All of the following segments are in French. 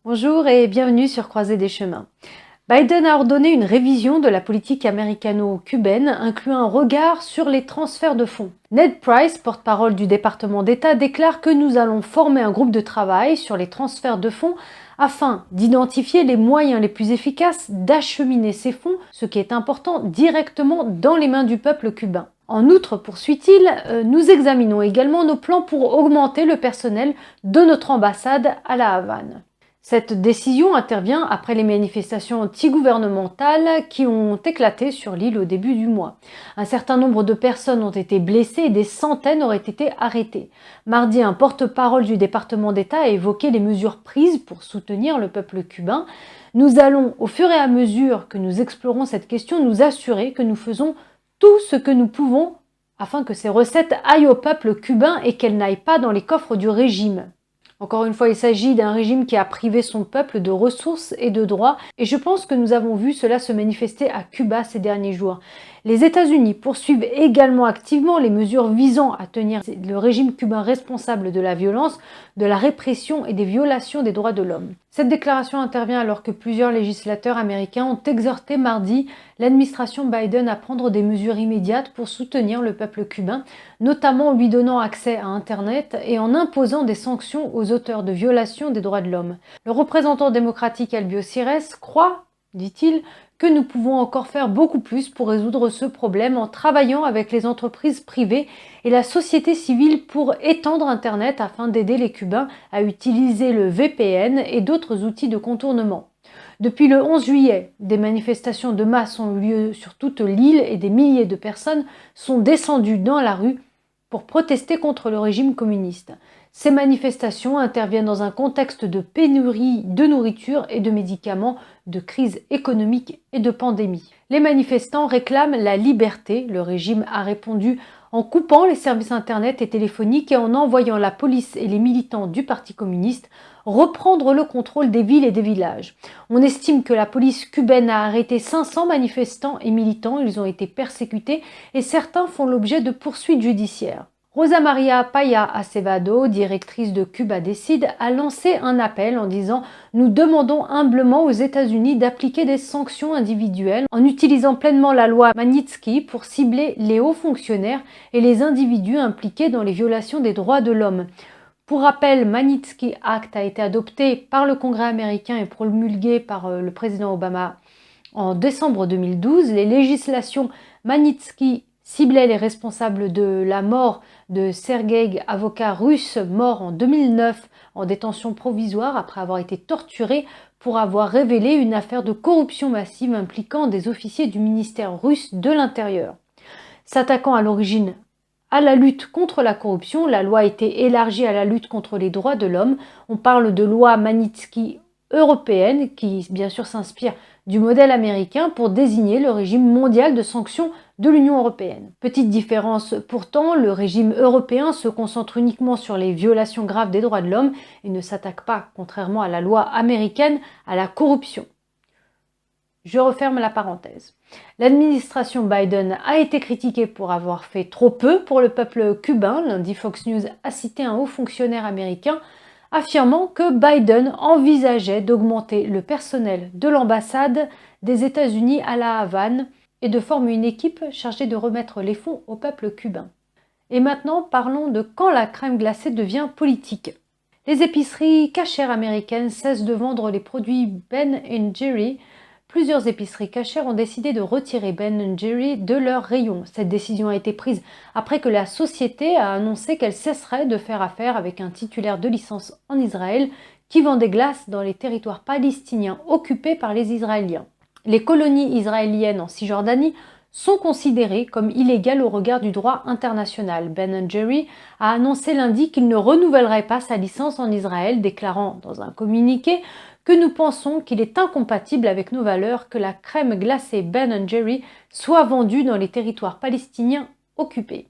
Bonjour et bienvenue sur Croisée des chemins. Biden a ordonné une révision de la politique américano-cubaine, incluant un regard sur les transferts de fonds. Ned Price, porte-parole du département d'État, déclare que nous allons former un groupe de travail sur les transferts de fonds afin d'identifier les moyens les plus efficaces d'acheminer ces fonds, ce qui est important, directement dans les mains du peuple cubain. En outre, poursuit-il, nous examinons également nos plans pour augmenter le personnel de notre ambassade à La Havane. Cette décision intervient après les manifestations anti-gouvernementales qui ont éclaté sur l'île au début du mois. Un certain nombre de personnes ont été blessées et des centaines auraient été arrêtées. Mardi, un porte-parole du département d'État a évoqué les mesures prises pour soutenir le peuple cubain. Nous allons, au fur et à mesure que nous explorons cette question, nous assurer que nous faisons tout ce que nous pouvons afin que ces recettes aillent au peuple cubain et qu'elles n'aillent pas dans les coffres du régime. Encore une fois, il s'agit d'un régime qui a privé son peuple de ressources et de droits, et je pense que nous avons vu cela se manifester à Cuba ces derniers jours. Les États-Unis poursuivent également activement les mesures visant à tenir le régime cubain responsable de la violence, de la répression et des violations des droits de l'homme. Cette déclaration intervient alors que plusieurs législateurs américains ont exhorté mardi l'administration Biden à prendre des mesures immédiates pour soutenir le peuple cubain, notamment en lui donnant accès à Internet et en imposant des sanctions aux auteurs de violations des droits de l'homme. Le représentant démocratique Albio Cires croit, dit-il, que nous pouvons encore faire beaucoup plus pour résoudre ce problème en travaillant avec les entreprises privées et la société civile pour étendre Internet afin d'aider les Cubains à utiliser le VPN et d'autres outils de contournement. Depuis le 11 juillet, des manifestations de masse ont eu lieu sur toute l'île et des milliers de personnes sont descendues dans la rue pour protester contre le régime communiste. Ces manifestations interviennent dans un contexte de pénurie de nourriture et de médicaments, de crise économique et de pandémie. Les manifestants réclament la liberté. Le régime a répondu en coupant les services internet et téléphoniques et en envoyant la police et les militants du Parti communiste reprendre le contrôle des villes et des villages. On estime que la police cubaine a arrêté 500 manifestants et militants, ils ont été persécutés et certains font l'objet de poursuites judiciaires. Rosa Maria Paya Acevedo, directrice de Cuba Décide, a lancé un appel en disant « Nous demandons humblement aux États-Unis d'appliquer des sanctions individuelles en utilisant pleinement la loi Magnitsky pour cibler les hauts fonctionnaires et les individus impliqués dans les violations des droits de l'homme. » Pour rappel, Magnitsky Act a été adopté par le Congrès américain et promulgué par le président Obama en décembre 2012. Les législations Magnitsky ciblaient les responsables de la mort de Sergueï, avocat russe mort en 2009 en détention provisoire après avoir été torturé pour avoir révélé une affaire de corruption massive impliquant des officiers du ministère russe de l'Intérieur. S'attaquant à l'origine à la lutte contre la corruption, la loi a été élargie à la lutte contre les droits de l'homme. On parle de loi Magnitsky européenne qui bien sûr s'inspire du modèle américain pour désigner le régime mondial de sanctions de l'Union européenne. Petite différence pourtant, le régime européen se concentre uniquement sur les violations graves des droits de l'homme et ne s'attaque pas, contrairement à la loi américaine, à la corruption. Je referme la parenthèse. L'administration Biden a été critiquée pour avoir fait trop peu pour le peuple cubain. Lundi, Fox News a cité un haut fonctionnaire américain affirmant que Biden envisageait d'augmenter le personnel de l'ambassade des États-Unis à La Havane et de former une équipe chargée de remettre les fonds au peuple cubain. Et maintenant, parlons de quand la crème glacée devient politique. Les épiceries cachères américaines cessent de vendre les produits Ben & Jerry. Plusieurs épiceries cachères ont décidé de retirer Ben & Jerry de leurs rayons. Cette décision a été prise après que la société a annoncé qu'elle cesserait de faire affaire avec un titulaire de licence en Israël qui vend des glaces dans les territoires palestiniens occupés par les Israéliens. Les colonies israéliennes en Cisjordanie sont considérées comme illégales au regard du droit international. Ben & Jerry a annoncé lundi qu'il ne renouvellerait pas sa licence en Israël, déclarant dans un communiqué que nous pensons qu'il est incompatible avec nos valeurs que la crème glacée Ben & Jerry soit vendue dans les territoires palestiniens occupés.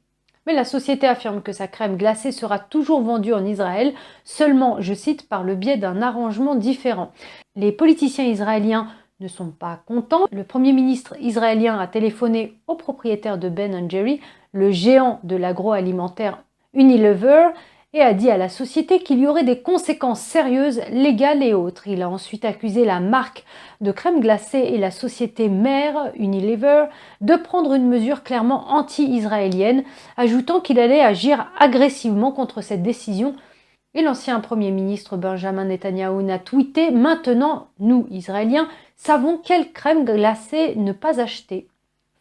Mais la société affirme que sa crème glacée sera toujours vendue en Israël, seulement, je cite, par le biais d'un arrangement différent. Les politiciens israéliens ne sont pas contents. Le Premier ministre israélien a téléphoné au propriétaire de Ben & Jerry, le géant de l'agroalimentaire Unilever, et a dit à la société qu'il y aurait des conséquences sérieuses, légales et autres. Il a ensuite accusé la marque de crème glacée et la société mère, Unilever, de prendre une mesure clairement anti-israélienne, ajoutant qu'il allait agir agressivement contre cette décision. Et l'ancien Premier ministre Benjamin Netanyahou a tweeté « Maintenant, nous, Israéliens, savons quelle crème glacée ne pas acheter ».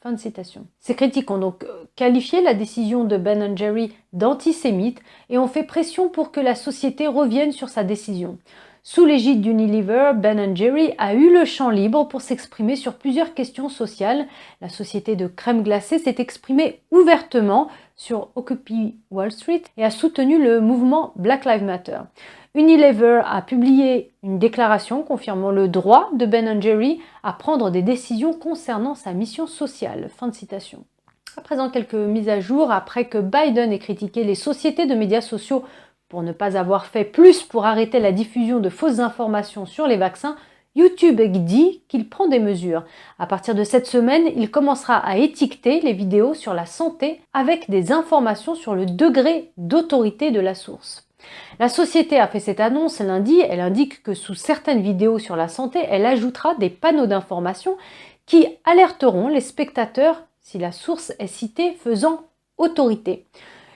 Fin de citation. Ces critiques ont donc qualifié la décision de Ben & Jerry d'antisémite et ont fait pression pour que la société revienne sur sa décision. Sous l'égide d'Unilever, Ben & Jerry a eu le champ libre pour s'exprimer sur plusieurs questions sociales. La société de crème glacée s'est exprimée ouvertement sur Occupy Wall Street et a soutenu le mouvement Black Lives Matter. Unilever a publié une déclaration confirmant le droit de Ben & Jerry à prendre des décisions concernant sa mission sociale. Fin de citation. À présent, quelques mises à jour après que Biden ait critiqué les sociétés de médias sociaux pour ne pas avoir fait plus pour arrêter la diffusion de fausses informations sur les vaccins. YouTube dit qu'il prend des mesures. À partir de cette semaine, il commencera à étiqueter les vidéos sur la santé avec des informations sur le degré d'autorité de la source. La société a fait cette annonce lundi. Elle indique que sous certaines vidéos sur la santé, elle ajoutera des panneaux d'information qui alerteront les spectateurs si la source est citée faisant autorité.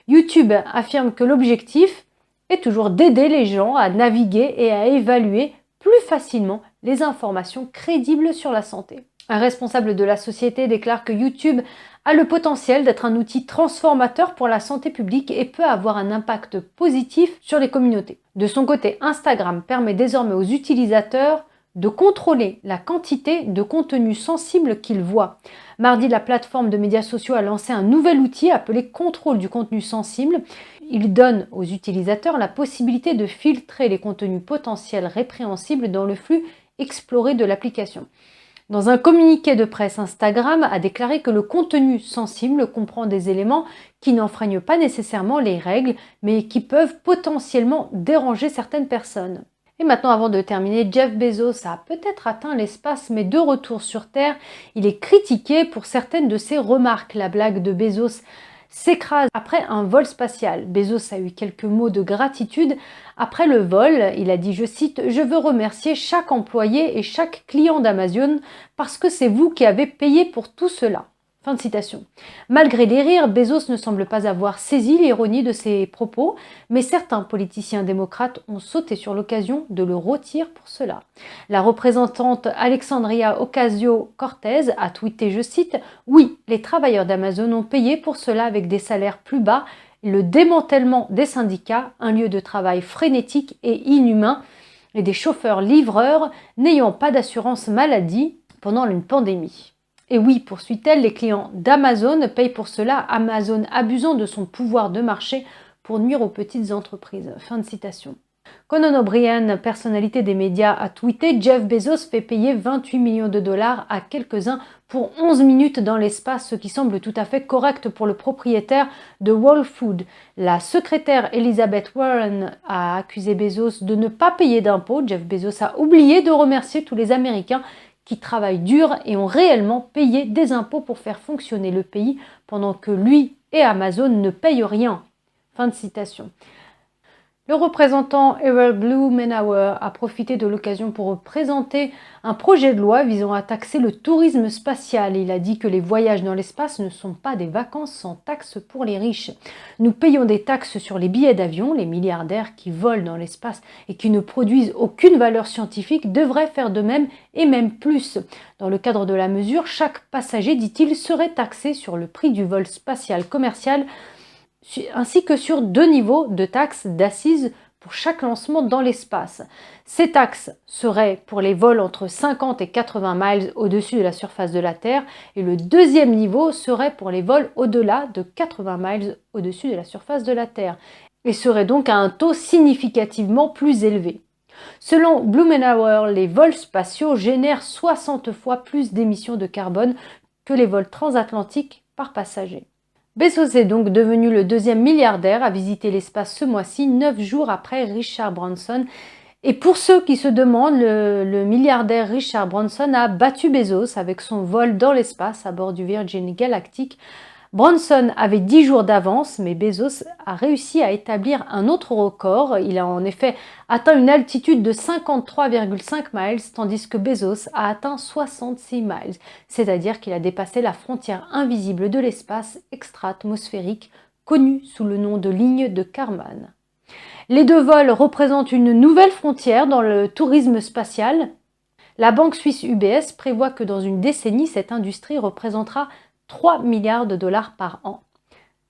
YouTube affirme que l'objectif est toujours d'aider les gens à naviguer et à évaluer plus facilement les informations crédibles sur la santé. Un responsable de la société déclare que YouTube a le potentiel d'être un outil transformateur pour la santé publique et peut avoir un impact positif sur les communautés. De son côté, Instagram permet désormais aux utilisateurs de contrôler la quantité de contenu sensible qu'ils voient. Mardi, la plateforme de médias sociaux a lancé un nouvel outil appelé Contrôle du contenu sensible. Il donne aux utilisateurs la possibilité de filtrer les contenus potentiels répréhensibles dans le flux exploré de l'application. Dans un communiqué de presse, Instagram a déclaré que le contenu sensible comprend des éléments qui n'enfreignent pas nécessairement les règles, mais qui peuvent potentiellement déranger certaines personnes. Et maintenant, avant de terminer, Jeff Bezos a peut-être atteint l'espace, mais de retour sur Terre, il est critiqué pour certaines de ses remarques. La blague de Bezos s'écrase après un vol spatial. Bezos a eu quelques mots de gratitude après le vol. Il a dit, je cite, « Je veux remercier chaque employé et chaque client d'Amazon parce que c'est vous qui avez payé pour tout cela. » Fin de citation. Malgré les rires, Bezos ne semble pas avoir saisi l'ironie de ses propos, mais certains politiciens démocrates ont sauté sur l'occasion de le rôtir pour cela. La représentante Alexandria Ocasio-Cortez a tweeté, je cite, « Oui, les travailleurs d'Amazon ont payé pour cela avec des salaires plus bas, le démantèlement des syndicats, un lieu de travail frénétique et inhumain, et des chauffeurs-livreurs n'ayant pas d'assurance maladie pendant une pandémie. » Et oui, poursuit-elle, les clients d'Amazon payent pour cela, Amazon abusant de son pouvoir de marché pour nuire aux petites entreprises. Fin de citation. Conan O'Brien, personnalité des médias, a tweeté « Jeff Bezos fait payer 28 millions de dollars à quelques-uns pour 11 minutes dans l'espace, ce qui semble tout à fait correct pour le propriétaire de Whole Foods. » La secrétaire Elizabeth Warren a accusé Bezos de ne pas payer d'impôts. Jeff Bezos a oublié de remercier tous les Américains qui travaillent dur et ont réellement payé des impôts pour faire fonctionner le pays pendant que lui et Amazon ne payent rien. Fin de citation. Le représentant Harold Blumenauer a profité de l'occasion pour présenter un projet de loi visant à taxer le tourisme spatial. Il a dit que les voyages dans l'espace ne sont pas des vacances sans taxes pour les riches. Nous payons des taxes sur les billets d'avion. Les milliardaires qui volent dans l'espace et qui ne produisent aucune valeur scientifique devraient faire de même et même plus. Dans le cadre de la mesure, chaque passager, dit-il, serait taxé sur le prix du vol spatial commercial ainsi que sur 2 niveaux de taxes d'assises pour chaque lancement dans l'espace. Ces taxes seraient pour les vols entre 50 et 80 miles au-dessus de la surface de la Terre et le deuxième niveau serait pour les vols au-delà de 80 miles au-dessus de la surface de la Terre et serait donc à un taux significativement plus élevé. Selon Blumenauer, les vols spatiaux génèrent 60 fois plus d'émissions de carbone que les vols transatlantiques par passager. Bezos est donc devenu le deuxième milliardaire à visiter l'espace ce mois-ci, 9 jours après Richard Branson. Et pour ceux qui se demandent, le milliardaire Richard Branson a battu Bezos avec son vol dans l'espace à bord du Virgin Galactic Branson avait 10 jours d'avance, mais Bezos a réussi à établir un autre record. Il a en effet atteint une altitude de 53,5 miles, tandis que Bezos a atteint 66 miles, c'est-à-dire qu'il a dépassé la frontière invisible de l'espace extra-atmosphérique, connue sous le nom de ligne de Kármán. Les deux vols représentent une nouvelle frontière dans le tourisme spatial. La banque suisse UBS prévoit que dans une décennie, cette industrie représentera 3 milliards de dollars par an.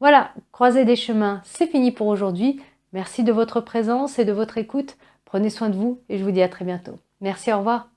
Voilà, Croisée des chemins, c'est fini pour aujourd'hui. Merci de votre présence et de votre écoute. Prenez soin de vous et je vous dis à très bientôt. Merci, au revoir.